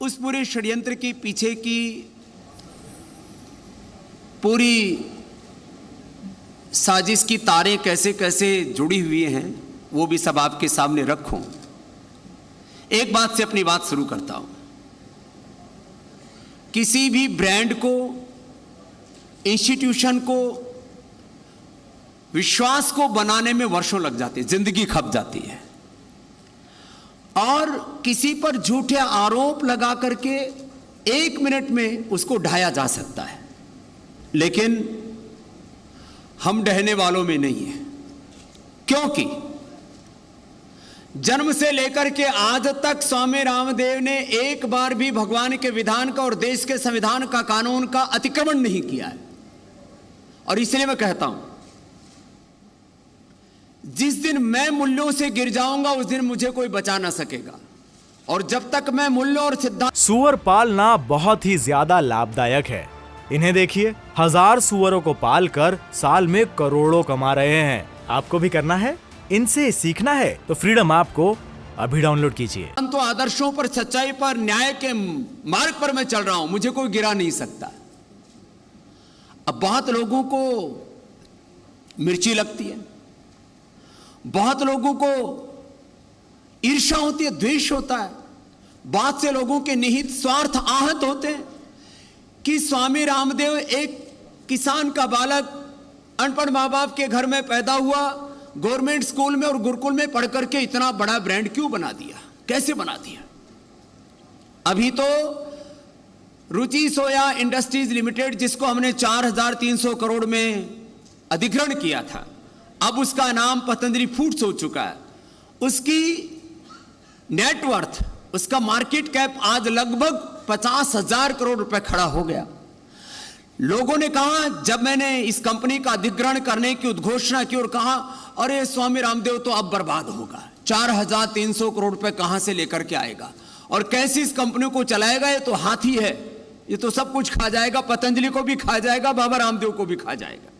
उस पूरे षड्यंत्र के पीछे की पूरी साजिश की तारें कैसे कैसे जुड़ी हुई हैं वो भी सब आपके सामने रखूं। एक बात से अपनी बात शुरू करता हूं। किसी भी ब्रांड को, इंस्टीट्यूशन को, विश्वास को बनाने में वर्षों लग जाते हैं, जिंदगी खप जाती है। और किसी पर झूठे आरोप लगा करके 1 मिनट में उसको ढाया जा सकता है, लेकिन हम ढहने वालों में नहीं है। क्योंकि जन्म से लेकर के आज तक स्वामी रामदेव ने एक बार भी भगवान के विधान का और देश के संविधान का, कानून का अतिक्रमण नहीं किया है। और इसलिए मैं कहता हूं, जिस दिन मैं मूल्यों से गिर जाऊंगा उस दिन मुझे कोई बचा ना सकेगा। और जब तक मैं मूल्यों और सिद्धांत। सूअर पालना बहुत ही ज्यादा लाभदायक है। इन्हें देखिए, 1000 सूअरों को पालकर साल में करोड़ों कमा रहे हैं। आपको भी करना है, इनसे सीखना है तो फ्रीडम ऐप को अभी डाउनलोड कीजिए। तो आदर्शों पर, सच्चाई पर, न्याय के मार्ग पर मैं चल रहा हूं, मुझे कोई गिरा नहीं सकता। अब बहुत लोगों को मिर्ची लगती है, बहुत लोगों को ईर्ष्या होती है, द्वेष होता है, बहुत से लोगों के निहित स्वार्थ आहत होते हैं कि स्वामी रामदेव एक किसान का बालक, अनपढ़ मां बाप के घर में पैदा हुआ, गवर्नमेंट स्कूल में और गुरुकुल में पढ़ करके इतना बड़ा ब्रांड क्यों बना दिया, कैसे बना दिया। अभी तो रुचि सोया इंडस्ट्रीज लिमिटेड, जिसको हमने 4300 करोड़ में अधिग्रहण किया था, अब उसका नाम पतंजलि फूड्स हो चुका है। उसकी नेटवर्थ, उसका मार्केट कैप आज लगभग 50,000 करोड़ रुपए खड़ा हो गया। लोगों ने कहा, जब मैंने इस कंपनी का अधिग्रहण करने की उद्घोषणा की और कहा, अरे स्वामी रामदेव तो अब बर्बाद होगा, 4300 करोड़ रुपए कहां से लेकर के आएगा और कैसे इस कंपनी को चलाएगा, ये तो हाथी है, ये तो सब कुछ खा जाएगा, पतंजलि को भी खा जाएगा, बाबा रामदेव को भी खा जाएगा।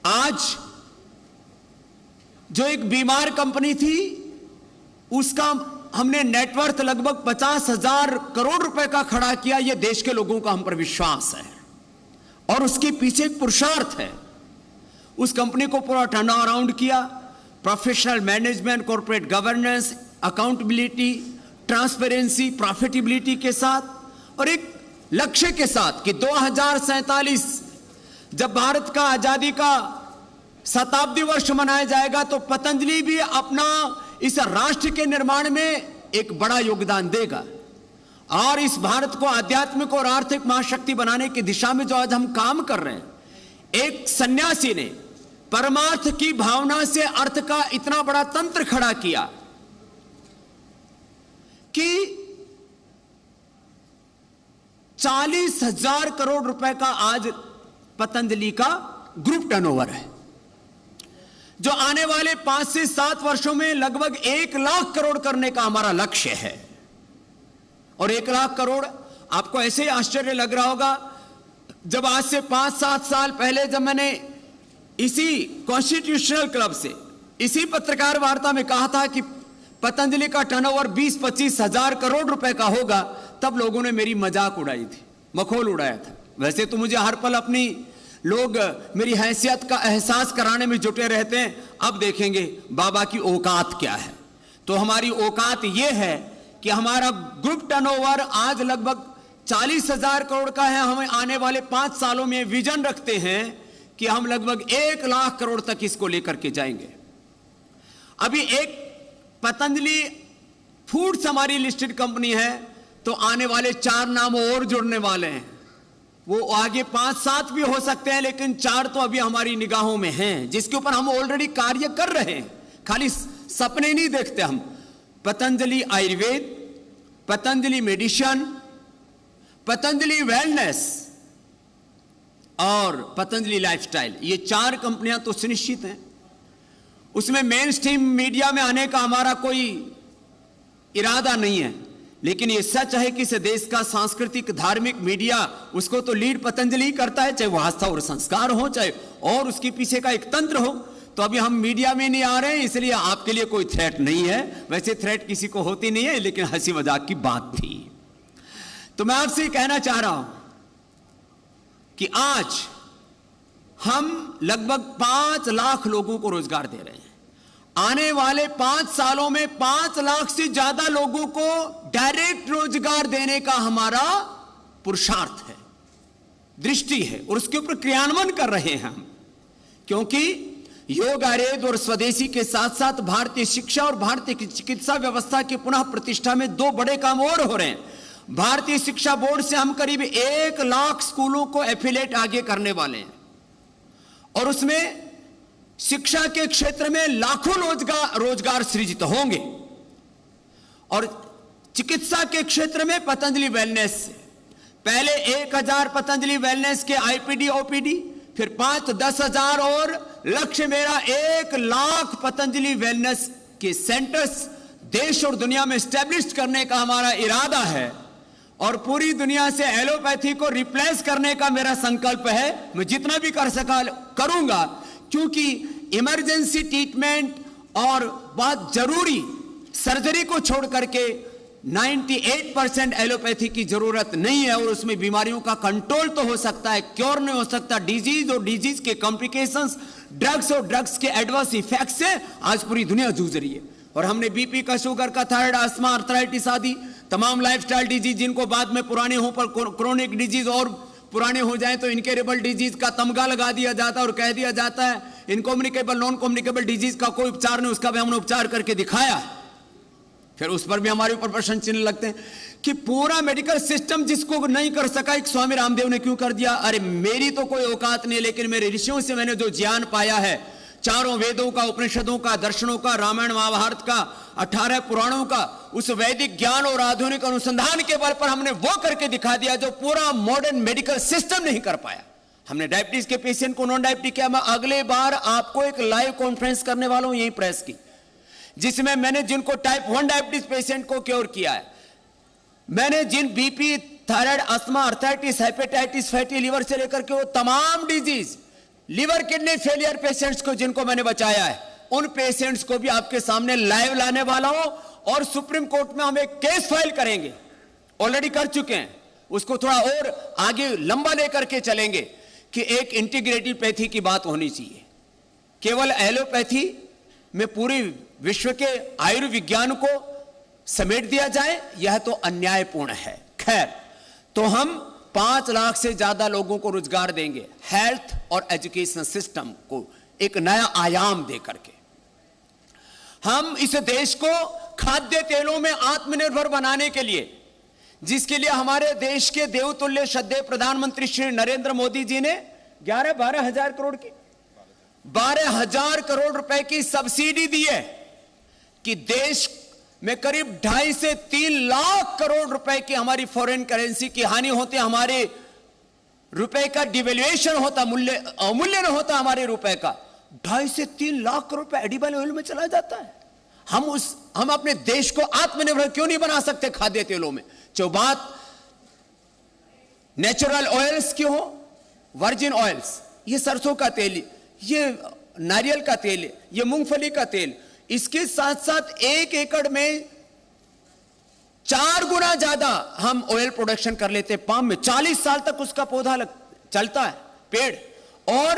आज जो एक बीमार कंपनी थी, उसका हमने नेटवर्थ लगभग 50,000 करोड़ रुपए का खड़ा किया। यह देश के लोगों का हम पर विश्वास है और उसके पीछे एक पुरुषार्थ है। उस कंपनी को पूरा टर्न अराउंड किया, professional management, corporate governance, accountability, transparency, profitability के साथ और एक लक्ष्य के साथ कि 2047 जब भारत का आजादी का शताब्दी वर्ष मनाया जाएगा तो पतंजलि भी अपना इस राष्ट्र के निर्माण में एक बड़ा योगदान देगा। और इस भारत को आध्यात्मिक और आर्थिक महाशक्ति बनाने की दिशा में जो आज हम काम कर रहे हैं, एक सन्यासी ने परमार्थ की भावना से अर्थ का इतना बड़ा तंत्र खड़ा किया कि 40,000 करोड़ रुपए का आज पतंजलि का ग्रुप टर्नओवर है, जो आने वाले 5 से 7 वर्षों में लगभग 1 लाख करोड़ करने का हमारा लक्ष्य है। और 1 लाख करोड़ आपको ऐसे ही आश्चर्य लग रहा होगा, जब आज से 5-7 साल पहले जब मैंने इसी कॉन्स्टिट्यूशनल क्लब से, इसी पत्रकार वार्ता में कहा था कि पतंजलि का टर्नओवर 20-25 हजार करोड़ रुपए का होगा, तब लोगों ने मेरी मजाक उड़ाई थी, मखौल उड़ाया था। वैसे तो मुझे हर पल अपनी लोग मेरी हैसियत का एहसास कराने में जुटे रहते हैं, अब देखेंगे बाबा की औकात क्या है। तो हमारी औकात यह है कि हमारा ग्रुप टर्नओवर आज लगभग 40,000 करोड़ का है। हमें आने वाले 5 सालों में विजन रखते हैं कि हम लगभग 1 लाख करोड़ तक इसको लेकर के जाएंगे। अभी एक पतंजलि फूड्स हमारी लिस्टेड कंपनी है, तो आने वाले 4 नाम और जुड़ने वाले हैं। वो आगे 5-7 भी हो सकते हैं, लेकिन 4 तो अभी हमारी निगाहों में हैं, जिसके ऊपर हम ऑलरेडी कार्य कर रहे हैं। खाली सपने नहीं देखते हम। पतंजलि आयुर्वेद, पतंजलि मेडिसिन, पतंजलि वेलनेस और पतंजलि लाइफस्टाइल, ये 4 कंपनियां तो सुनिश्चित हैं। उसमें मेन स्ट्रीम मीडिया में आने का हमारा कोई इरादा नहीं है, लेकिन ये सच है कि इस देश का सांस्कृतिक धार्मिक मीडिया उसको तो लीड पतंजलि करता है, चाहे वो आस्था और संस्कार हो, चाहे और उसके पीछे का एक तंत्र हो। तो अभी हम मीडिया में नहीं आ रहे हैं, इसलिए आपके लिए कोई थ्रेट नहीं है। वैसे थ्रेट किसी को होती नहीं है, लेकिन हंसी मजाक की बात थी। तो मैं आपसे कहना चाह रहा हूं कि आज हम लगभग 5 लाख लोगों को रोजगार दे रहे हैं। आने वाले 5 सालों में 5 लाख से ज्यादा लोगों को डायरेक्ट रोजगार देने का हमारा पुरुषार्थ है, दृष्टि है, और उसके ऊपर क्रियान्वयन कर रहे हैं हम। क्योंकि योग आयुर्वेद और स्वदेशी के साथ साथ भारतीय शिक्षा और भारतीय चिकित्सा व्यवस्था की पुनः प्रतिष्ठा में 2 बड़े काम और हो रहे हैं। भारतीय शिक्षा बोर्ड से हम करीब 1 लाख स्कूलों को एफिलिएट आगे करने वाले हैं, और उसमें शिक्षा के क्षेत्र में लाखों रोजगार सृजित होंगे। और चिकित्सा के क्षेत्र में पतंजलि वेलनेस से पहले 1000 पतंजलि वेलनेस के आईपीडी ओपीडी, फिर 5-10 हजार, और लक्ष्य मेरा 1 लाख पतंजलि वेलनेस के सेंटर्स देश और दुनिया में स्टैब्लिश करने का हमारा इरादा है। और पूरी दुनिया से एलोपैथी को रिप्लेस करने का मेरा संकल्प है। मैं जितना भी कर सका करूंगा, क्योंकि इमरजेंसी ट्रीटमेंट और बहुत जरूरी सर्जरी को छोड़ करके 98% एलोपैथी की जरूरत नहीं है, और उसमें बीमारियों का कंट्रोल तो हो सकता है, क्योर नहीं हो सकता। डिजीज और डिजीज के कॉम्प्लिकेशंस, ड्रग्स और ड्रग्स के एडवर्स इफेक्ट से आज पूरी दुनिया जूझ रही है। और हमने बीपी का, शुगर का, थायराइड, अस्थमा, आर्थराइटिस आदि तमाम लाइफस्टाइल डिजीज, जिनको बाद में पुराने हो पर क्रोनिक डिजीज और पुराने हो जाए तो इनकेरेबल डिजीज का तमगा लगा दिया जाता है और कह दिया जाता है इनकम्युनिकेबल, नॉन कम्युनिकेबल डिजीज का कोई उपचार नहीं, उसका भी हमने उपचार करके दिखाया। फिर उस पर भी हमारे ऊपर प्रश्न चिन्ह लगते हैं कि पूरा मेडिकल सिस्टम जिसको नहीं कर सका, एक स्वामी रामदेव ने क्यों कर दिया। अरे मेरी तो कोई औकात नहीं, लेकिन मेरे ऋषियों से मैंने जो ज्ञान पाया है, चारों वेदों का, उपनिषदों का, दर्शनों का, रामायण महाभारत का, 18 पुराणों का, उस वैदिक ज्ञान और आधुनिक अनुसंधान के बल पर हमने वो करके दिखा दिया जो पूरा मॉडर्न मेडिकल सिस्टम नहीं कर पाया। हमने डायबिटीज के पेशेंट को नॉन डायबिटिक किया। मैं अगले बार आपको एक लाइव कॉन्फ्रेंस करने वाला हूं यही प्रेस की, जिसमें मैंने जिनको टाइप 1 डायबिटीज पेशेंट को क्योर किया है, मैंने जिन BP, thyroid, asthma, arthritis, hepatitis, fatty liver से लेकर के वो तमाम disease, liver kidney failure patients को जिनको मैंने बचाया है, उन पेशेंट्स को भी आपके सामने लाइव लाने वाला हूं। और सुप्रीम कोर्ट में हम एक केस फाइल करेंगे, ऑलरेडी कर चुके हैं, उसको थोड़ा और आगे लंबा लेकर के चलेंगे कि एक इंटीग्रेटिव पैथी की बात होनी चाहिए। केवल एलोपैथी में पूरी विश्व के आयुर्विज्ञान को समेट दिया जाए, यह तो अन्यायपूर्ण है। खैर, तो हम 5 लाख से ज्यादा लोगों को रोजगार देंगे, हेल्थ और एजुकेशन सिस्टम को एक नया आयाम दे करके। हम इस देश को खाद्य तेलों में आत्मनिर्भर बनाने के लिए, जिसके लिए हमारे देश के देवतुल्य श्रद्धेय प्रधानमंत्री श्री नरेंद्र मोदी जी ने 12 हजार करोड़ की 12,000 करोड़ रुपए की सब्सिडी दी है कि देश में करीब 2.5 से 3 लाख करोड़ रुपए की हमारी फॉरेन करेंसी की हानि होती, हमारे रुपए का डिवेल्युएशन होता, अमूल्य न होता हमारे रुपए का। 2.5 से 3 लाख करोड़ रुपए एडिबल ऑयल में चला जाता है। हम अपने देश को आत्मनिर्भर क्यों नहीं बना सकते खाद्य तेलों में। जो बात नेचुरल ऑयल्स की हो, वर्जिन ऑयल्स, ये सरसों का तेल, ये नारियल का तेल, ये मूंगफली का तेल, इसके साथ साथ 1 एकड़ में 4 गुना ज्यादा हम ऑयल प्रोडक्शन कर लेते हैं। पाम में 40 साल तक उसका पौधा चलता है, पेड़, और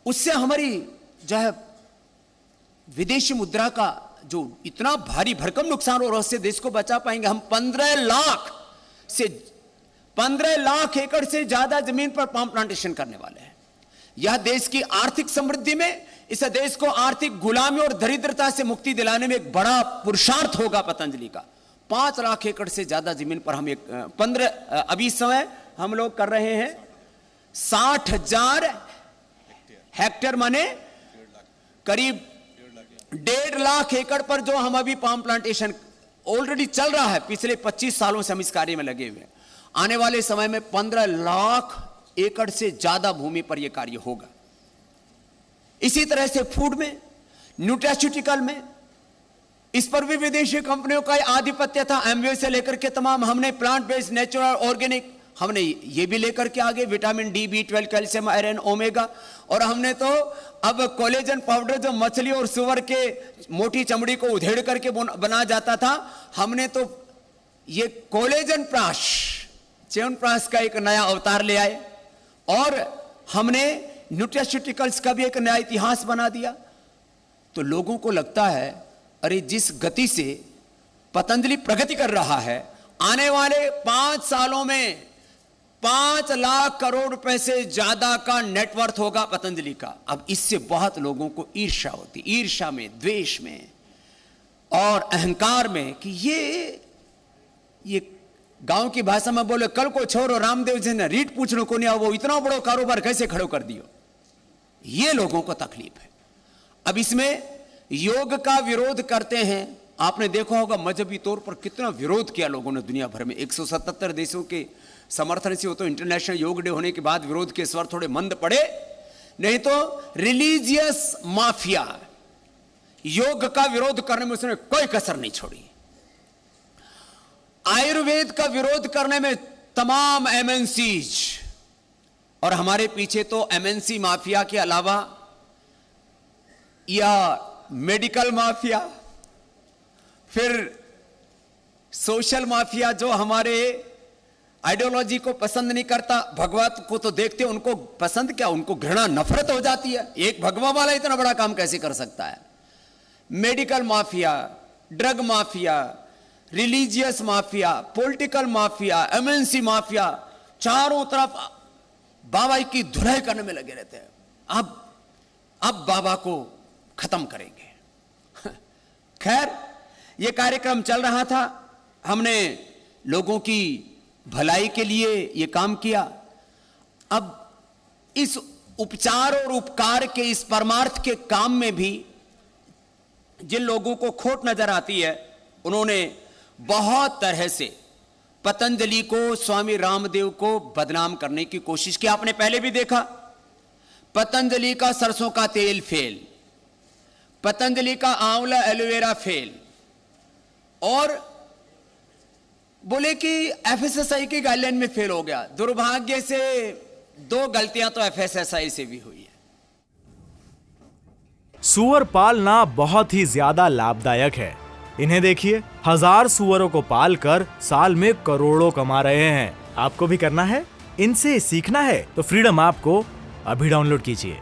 उससे हमारी जो है विदेशी मुद्रा का जो इतना भारी भरकम नुकसान हो रहा है, उससे देश को बचा पाएंगे। हम 15 लाख एकड़ से ज्यादा जमीन पर पाम प्लांटेशन करने वाले हैं। यह देश की आर्थिक समृद्धि में, इस देश को आर्थिक गुलामी और दरिद्रता से मुक्ति दिलाने में एक बड़ा पुरुषार्थ होगा पतंजलि का। 5 लाख एकड़ से ज्यादा जमीन पर हम अभी समय हम लोग कर रहे हैं 60,000 हेक्टेयर, माने करीब 1.5 लाख एकड़ पर जो हम अभी पाम प्लांटेशन ऑलरेडी चल रहा है। पिछले 25 सालों से हम इस कार्य में लगे हुए हैं। आने वाले समय में 15 लाख एकड़ से ज्यादा भूमि पर यह कार्य होगा। इसी तरह से फूड में, न्यूट्रास्यूटिकल में, इस पर भी विदेशी कंपनियों का आधिपत्य था। एमवे से लेकर के तमाम हमने प्लांट बेस्ड, नेचुरल, ऑर्गेनिक हमने ये भी लेकर के आगे vitamin D, B12, calcium, iron, omega, और हमने तो अब कोलेजन पाउडर जो मछली और सुअर के मोटी चमड़ी को उधेड़ करके बना जाता था, हमने तो ये कोलेजन प्राश, च्यवनप्राश का एक नया अवतार ले आए, और हमने न्यूट्रास्यूटिकल्स का भी एक नया इतिहास बना दिया। तो लोगों को लगता है अरे जिस गति से पतंजलि प्रगति कर रहा है, आने वाले 5 सालों में 5 लाख करोड़ रुपए से ज्यादा का नेटवर्थ होगा पतंजलि का। अब इससे बहुत लोगों को ईर्ष्या होती, ईर्ष्या में, द्वेष में और अहंकार में कि ये गांव की भाषा में बोले कल को छोरो रामदेव जी ने रीट पूछने को नहीं आओ, वो इतना बड़ा कारोबार कैसे खड़ो कर दियो, ये लोगों को तकलीफ है। अब इसमें योग का विरोध करते हैं, आपने देखा होगा मजहबी तौर पर कितना विरोध किया लोगों ने दुनिया भर में। 177 देशों के समर्थन से, वो तो इंटरनेशनल योग डे होने के बाद विरोध के स्वर थोड़े मंद पड़े, नहीं तो रिलीजियस माफिया योग का विरोध करने में उसने कोई कसर नहीं छोड़ी। आयुर्वेद का विरोध करने में तमाम एमएनसीज, और हमारे पीछे तो एमएनसी माफिया के अलावा या मेडिकल माफिया, फिर सोशल माफिया जो हमारे आइडियोलॉजी को पसंद नहीं करता, भगवत को तो देखते उनको पसंद क्या, उनको घृणा, नफरत हो जाती है। एक भगवा वाला इतना बड़ा काम कैसे कर सकता है। Medical mafia, drug mafia, religious mafia, political mafia, MNC mafia, चारों तरफ बाबा की धुलाई करने में लगे रहते हैं। अब बाबा को खत्म करेंगे। खैर, यह कार्यक्रम चल रहा था, हमने लोगों की भलाई के लिए यह काम किया। अब इस उपचार और उपकार के इस परमार्थ के काम में भी जिन लोगों को खोट नजर आती है, उन्होंने बहुत तरह से पतंजलि को, स्वामी रामदेव को बदनाम करने की कोशिश की। आपने पहले भी देखा, पतंजलि का सरसों का तेल फेल, पतंजलि का आंवला एलोवेरा फेल, और बोले कि एफएसएसआई की गाइडलाइन में फेल हो गया। दुर्भाग्य से 2 गलतियां तो एफएसएसआई से भी हुई है। सूअर पालना बहुत ही ज्यादा लाभदायक है। इन्हें देखिए, 1000 सूअरों को पालकर साल में करोड़ों कमा रहे हैं। आपको भी करना है, इनसे सीखना है तो फ्रीडम ऐप को अभी डाउनलोड कीजिए।